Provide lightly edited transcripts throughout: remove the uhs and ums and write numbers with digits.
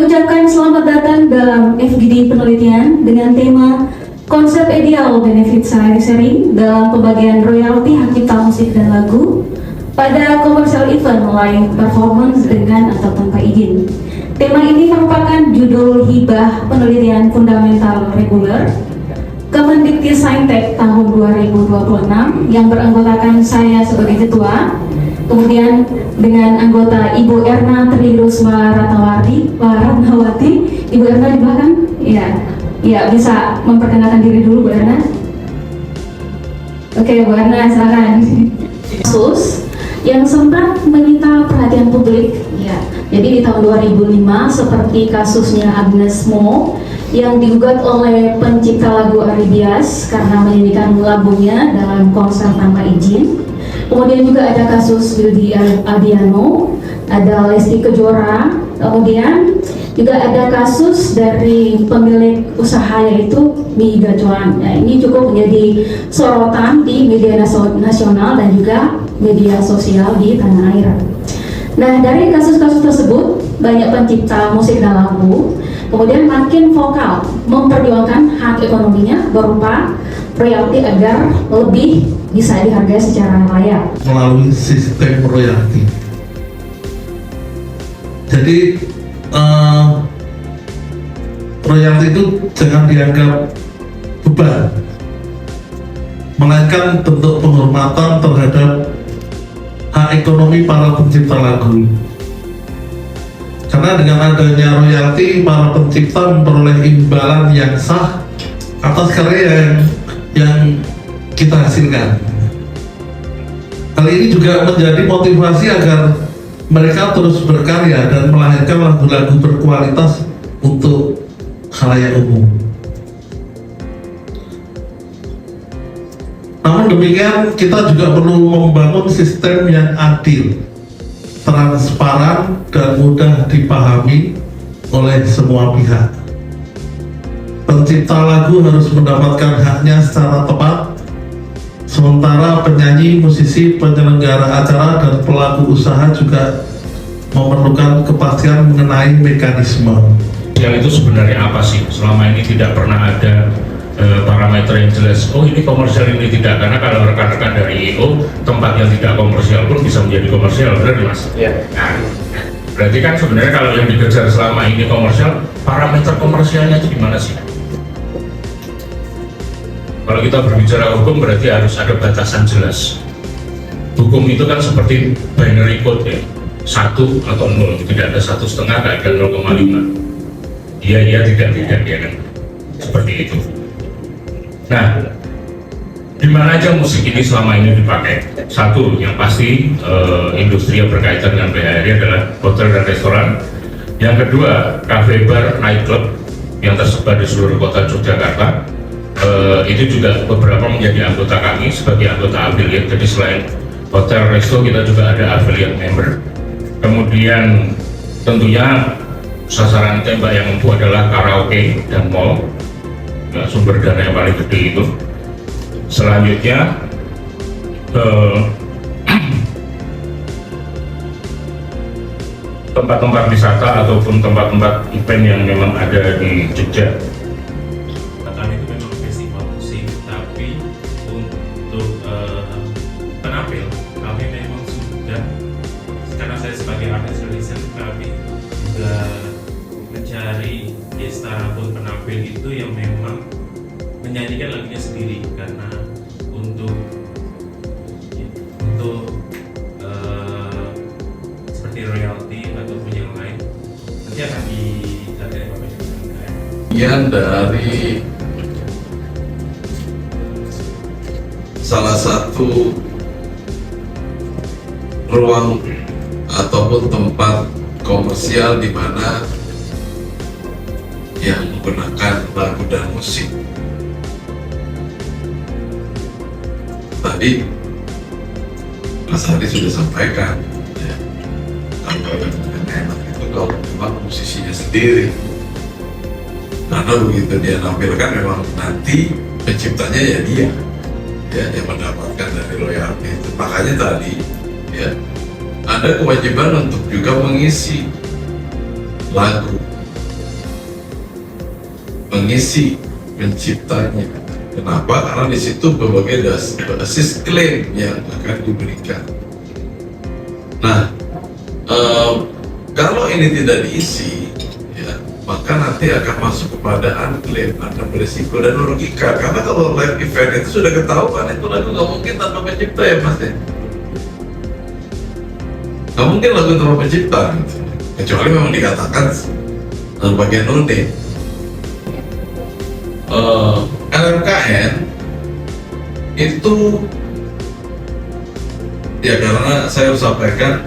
Kami ucapkan selamat datang dalam FGD penelitian dengan tema konsep ideal benefit sharing dalam pembagian royalti hak cipta musik dan lagu pada commercial event live performance dengan atau tanpa izin. Tema ini merupakan judul hibah penelitian fundamental reguler Kemendikti-Saintek tahun 2026 yang beranggotakan saya sebagai ketua, kemudian dengan anggota Ibu Erna Trilusma Ratnawati. Ibu Erna di belakang? Iya. Ya, bisa memperkenalkan diri dulu Bu Erna. Oke, Bu Erna silakan. Kasus yang sempat menyita perhatian publik, ya. Jadi di tahun 2005 seperti kasusnya Agnes Mo yang digugat oleh pencipta lagu Ari Bias karena menyanyikan lagunya dalam konser tanpa izin. Kemudian juga ada kasus Yudi Adiano, ada Lesti Kejora, kemudian juga ada kasus dari pemilik usaha yaitu Mi Gacuan. Nah, ini cukup menjadi sorotan di media nasional dan juga media sosial di tanah air. Nah, dari kasus-kasus tersebut banyak pencipta musik dan lagu kemudian makin vokal memperjuangkan hak ekonominya berupa royalti agar lebih bisa dihargai secara layak melalui sistem royalti. Jadi royalti itu jangan dianggap beban, melainkan bentuk penghormatan terhadap hak ekonomi para pencipta lagu. Karena dengan adanya royalti, para pencipta memperoleh imbalan yang sah atas karya yang kita hasilkan. Hal ini juga menjadi motivasi agar mereka terus berkarya dan melahirkan lagu-lagu berkualitas untuk khalayak umum. Namun demikian, kita juga perlu membangun sistem yang adil, transparan, dan mudah dipahami oleh semua pihak. Pencipta lagu harus mendapatkan haknya secara tepat, sementara penyanyi, musisi, penyelenggara acara, dan pelaku usaha juga memerlukan kepastian mengenai mekanisme. Yang itu sebenarnya apa sih? Selama ini tidak pernah ada parameter yang jelas. Oh, ini komersial, ini tidak. Karena kalau rekan-rekan dari IO, tempat yang tidak komersial pun bisa menjadi komersial, benar Mas? Iya. Nah, berarti kan sebenarnya kalau yang dikejar selama ini komersial, parameter komersialnya itu gimana sih? Kalau kita berbicara hukum berarti harus ada batasan jelas. Hukum itu kan seperti binary code ya, 1 atau 0, tidak ada 1,5, tidak ada 0,5. Iya, tidak ya kan, seperti itu. Nah, di mana aja musik ini selama ini dipakai? Satu, yang pasti industri yang berkaitan dengan BHRI adalah hotel dan restoran. Yang kedua, cafe, bar, nightclub yang tersebar di seluruh kota Yogyakarta. Itu juga beberapa menjadi anggota kami sebagai anggota affiliate. Jadi selain hotel, resto, kita juga ada affiliate member. Kemudian tentunya sasaran tembak yang empuk adalah karaoke dan mall. Nah, sumber dana yang paling gede itu. Selanjutnya tempat-tempat wisata ataupun tempat-tempat event yang memang ada di Jogja. Kami itu memang festival musik, tapi untuk penampil kami memang sudah, karena saya sebagai artis releaser, kami juga mencari gestar ataupun penampil itu yang memang menyanyikan lagunya sendiri, karena untuk seperti royalti ataupun yang lain nanti akan dicari bagian dari salah satu ruang ataupun tempat komersial di mana yang menggunakan lagu dan musik. Tadi Mas Hadi sudah sampaikan, ya, kalau yang enak itu kalau memang musisinya sendiri, karena begitu dia nampilkan memang nanti penciptanya ya dia, ya, yang mendapatkan dari royalti itu. Makanya tadi, ya, ada kewajiban untuk juga mengisi lagu mengisi penciptanya. Kenapa? Karena di situ berbagai basis klaim yang akan diberikan. Nah, kalau ini tidak diisi, ya, maka nanti akan masuk kepada unclaim, akan berisiko dan merugikan. Karena kalau live event itu sudah ketahuan, itu lagu nggak mungkin tanpa pencipta ya mas ya. Nggak mungkin lagu tanpa pencipta, gitu. Kecuali memang dikatakan bagian unik. LMKN itu ya karena saya harus sampaikan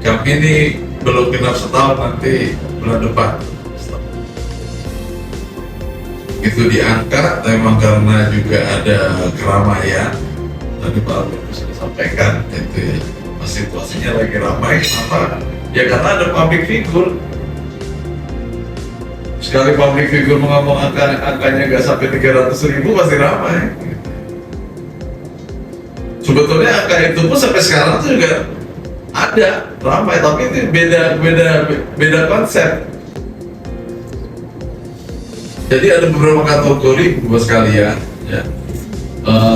kami ini belum genap setahun, nanti bulan depan itu diangkat memang karena juga ada keramaian. Tadi Pak Albert sudah sampaikan itu ya, situasinya lagi ramai. Kenapa? Ya karena ada public figure. Sekali public figure mengomong angkanya nggak sampai 300.000 pasti ramai. Sebetulnya angka itu pun sampai sekarang tuh juga ada ramai, tapi itu beda konsep. Jadi ada beberapa kategori buat sekalian, ya.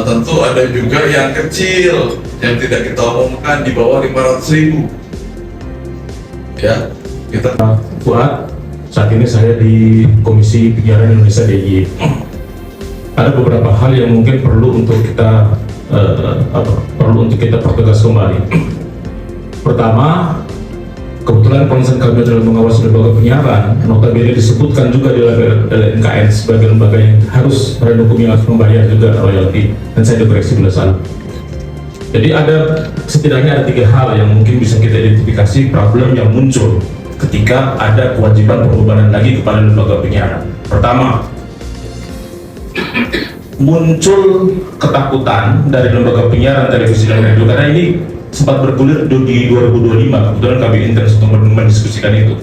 Tentu ada juga yang kecil yang tidak kita omongkan di bawah 500.000. Ya, kita Fuad, saat ini saya di Komisi Penyiaran Indonesia DIY. Ada beberapa hal yang mungkin perlu untuk kita pertegas kembali. Pertama, kebetulan konsen kami dalam mengawasi lembaga penyiaran, notabene disebutkan juga di LMKN sebagai lembaga yang harus membayar juga royalti, dan saya dikoreksi bila salah. Jadi setidaknya ada 3 hal yang mungkin bisa kita identifikasi problem yang muncul ketika ada kewajiban pembebanan lagi kepada lembaga penyiaran. Pertama, muncul ketakutan dari lembaga penyiaran televisi dan radio, karena ini sempat bergulir di 2025, kebetulan kami intens untuk mendiskusikan itu.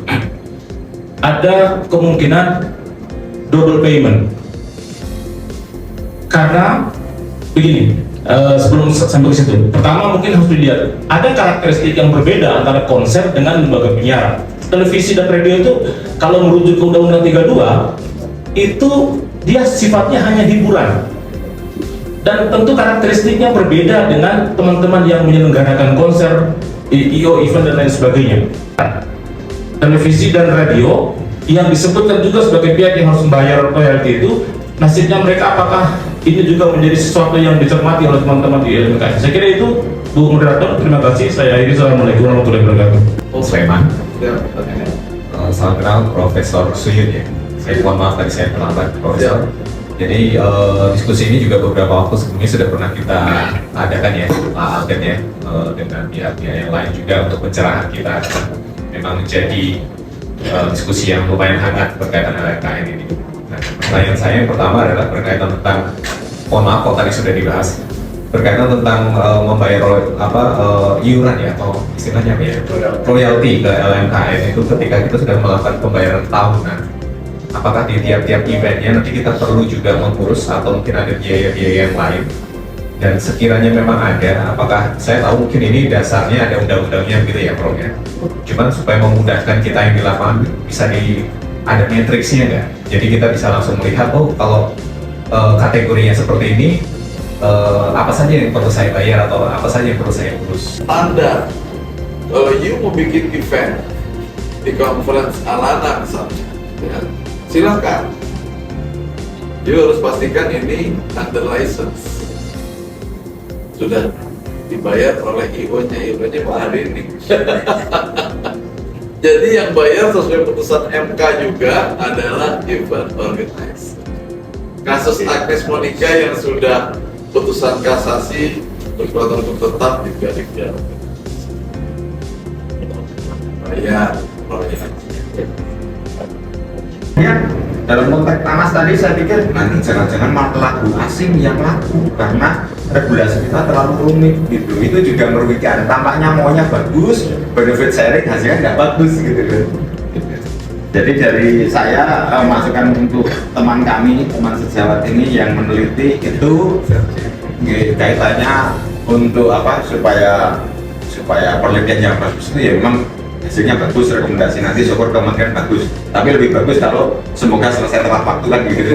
Ada kemungkinan double payment, karena begini, sebelum sampai ke situ, pertama mungkin harus dilihat ada karakteristik yang berbeda antara konser dengan lembaga penyiaran. Televisi dan radio itu kalau merujuk ke Undang-Undang 32 itu dia sifatnya hanya hiburan, dan tentu karakteristiknya berbeda dengan teman-teman yang menyelenggarakan konser, IO, event dan lain sebagainya. Televisi dan radio yang disebutkan juga sebagai pihak yang harus membayar royalti itu, nasibnya mereka apakah ini juga menjadi sesuatu yang dicermati oleh teman-teman di LMKN? Saya kira itu, Bu Moderator. Terima kasih. Saya akhiri. Assalamualaikum warahmatullahi wabarakatuh. Sulaiman. Salam kenal Profesor Suyun ya. Saya mohon maaf tadi saya terlambat, Profesor. Jadi diskusi ini juga beberapa waktu sebelumnya sudah pernah kita adakan ya, Pak Alden ya, dengan pihak-pihak yang lain juga untuk pencerahan kita. Memang menjadi diskusi yang lumayan hangat berkaitan dengan LMKN ini. Nah, pertanyaan saya yang pertama adalah berkaitan tentang, mohon maaf kalau tadi sudah dibahas, berkaitan tentang membayar iuran ya, atau istilahnya apa ya, royalti ke LMKN itu ketika kita sudah melakukan pembayaran tahunan. Apakah di tiap-tiap eventnya nanti kita perlu juga mengurus atau mungkin ada biaya-biaya yang lain? Dan sekiranya memang ada, apakah saya tahu mungkin ini dasarnya ada undang-undangnya gitu ya, Prof ya. Cuman supaya memudahkan kita yang di lapangan bisa ada matriksnya nggak? Jadi kita bisa langsung melihat, oh kalau kategorinya seperti ini, apa saja yang perlu saya bayar atau apa saja yang perlu saya urus? Anda, you mau bikin event di conference Alana misalnya, ya, silakan. You harus pastikan ini under license, sudah dibayar oleh IO-nya, IO-nya Pak Hari ini. Jadi yang bayar sesuai putusan MK juga adalah event organizer. Kasus Agnes Monica yang sudah putusan kasasi berkekuatan hukum tetap juga dibayar. Bayar royalti. Ya, dalam konteks Tamas tadi saya pikir nanti jangan-jangan malah lagu asing yang laku karena regulasi kita terlalu rumit gitu. Itu juga merugikan. Tampaknya maunya bagus, benefit sharing hasilnya nggak bagus gitu kan. Jadi dari saya masukan untuk teman kami, teman sejawat ini yang meneliti itu kaitannya untuk apa supaya penelitian yang bagus itu ya memang hasilnya bagus, rekomendasi nanti syukur kementerian bagus, tapi lebih bagus kalau semoga selesai tepat waktu kan gitu.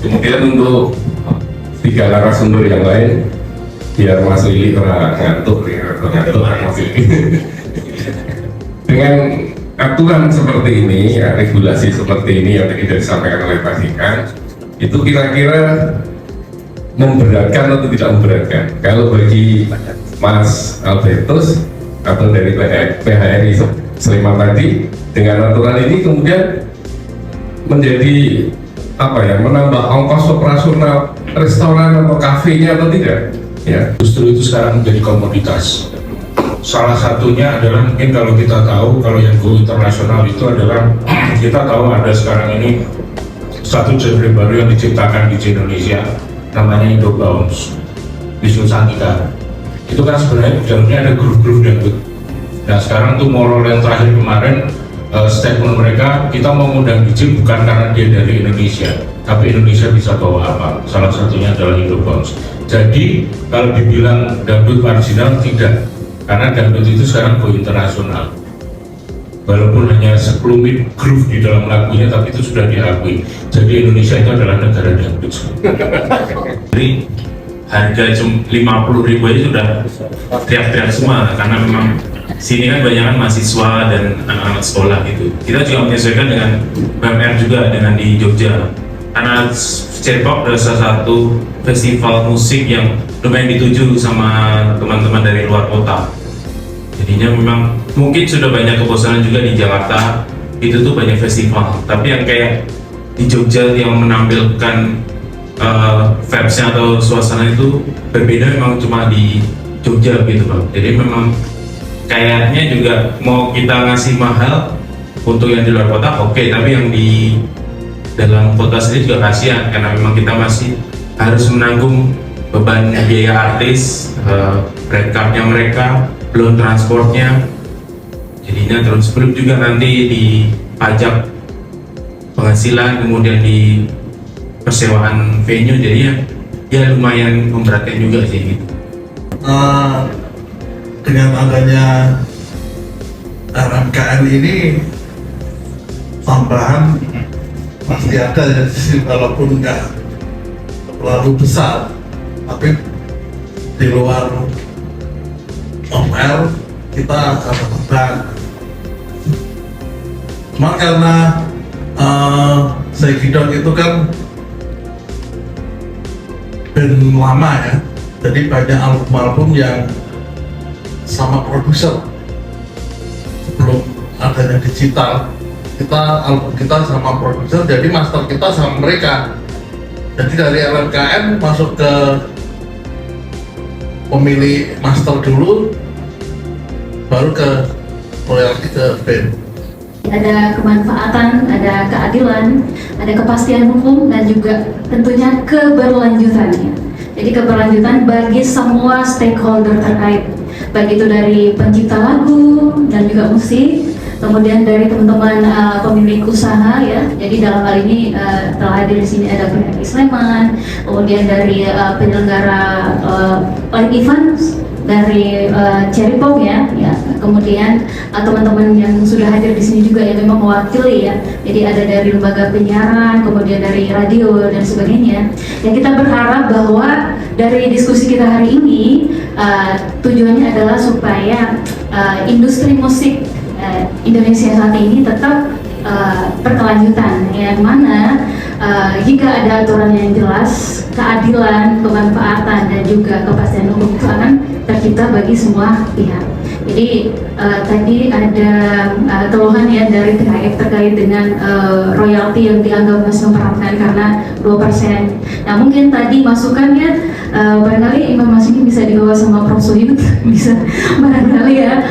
Kemudian untuk 3 narasumber yang lain, biar Mas Willy ngantuk Mas Willy. Dengan aturan seperti ini, ya, regulasi seperti ini yang tadi disampaikan oleh Pak Dika, itu kira-kira memberatkan atau tidak memberatkan? Kalau bagi Mas Albertus atau dari PHRI Sleman tadi, dengan aturan ini kemudian menjadi apa ya, menambah ongkos operasional restoran atau kafenya atau tidak? Ya, Justru itu sekarang menjadi komoditas. Salah satunya adalah mungkin kalau kita tahu, kalau yang go internasional itu adalah kita tahu ada sekarang ini satu genre baru yang diciptakan di Indonesia, namanya Indobounce, Wisnu Santika. Itu kan sebenarnya di dalamnya ada grup-grup dangdut. Nah sekarang tuh moral yang terakhir kemarin, statement mereka, kita mau ngundang DJ bukan karena dia dari Indonesia, tapi Indonesia bisa bawa apa? Salah satunya adalah Indobounce. Jadi kalau dibilang dangdut marginal, tidak, karena dangdut itu sekarang go internasional. Walaupun hanya sekelumit groove di dalam lagunya, tapi itu sudah diakui. Jadi Indonesia itu adalah negara dangdut. Jadi harga cuma 50.000 aja sudah teriak-teriak semua, karena memang sini kan banyak mahasiswa dan anak-anak sekolah gitu. Kita juga menyesuaikan dengan BMR juga dengan di Jogja, karena J-pop adalah salah satu festival musik yang lumayan dituju sama teman-teman dari luar kota. Jadinya memang mungkin sudah banyak kebosanan juga di Jakarta, itu tuh banyak festival, tapi yang kayak di Jogja yang menampilkan vibes-nya atau suasana itu berbeda, memang cuma di Jogja gitu Bang. Jadi memang kayaknya juga mau kita ngasih mahal untuk yang di luar kota, oke, tapi yang di dalam kota sendiri juga kasihan, karena memang kita masih harus menanggung beban biaya artis, red card-nya mereka, belum transportnya, jadinya terus belum juga nanti di pajak penghasilan, kemudian di persewaan venue, jadi ya lumayan memberatkan juga sih gitu. Dengan adanya RMKN ini tambahan pasti ada ya, walaupun nggak terlalu besar, tapi di luar OMR kita ada tambahan. Cuma karena Segidon itu kan band lama ya, jadi banyak album-album yang sama produser. Sebelum adanya digital, album kita sama produser, jadi master kita sama mereka. Jadi dari LMKN masuk ke pemilih master dulu, baru ke royalti ke band. Ada kemanfaatan, ada keadilan, ada kepastian hukum, dan juga tentunya keberlanjutannya. Jadi keberlanjutan bagi semua stakeholder terkait, baik itu dari pencipta lagu dan juga musik, kemudian dari teman-teman pemilik usaha ya. Jadi dalam hal ini telah hadir di sini ada PHRI Sleman, kemudian dari penyelenggara live event dari Cherry Pop ya, kemudian teman-teman yang sudah hadir di sini juga yang memang mewakili ya. Jadi ada dari lembaga penyiaran, kemudian dari radio dan sebagainya. Yang kita berharap bahwa dari diskusi kita hari ini tujuannya adalah supaya industri musik Indonesia saat ini tetap berkelanjutan, yang mana jika ada aturan yang jelas, keadilan, kemanfaatan, dan juga kepastian hukum itu akan tercipta bagi semua pihak. Jadi tadi ada keluhan ya dari pihak terkait dengan royalti yang dianggap masih memberatkan karena 2%. Nah mungkin tadi masukannya barangkali informasi ini bisa dibawa sama Prof Suyut, bisa barangkali ya.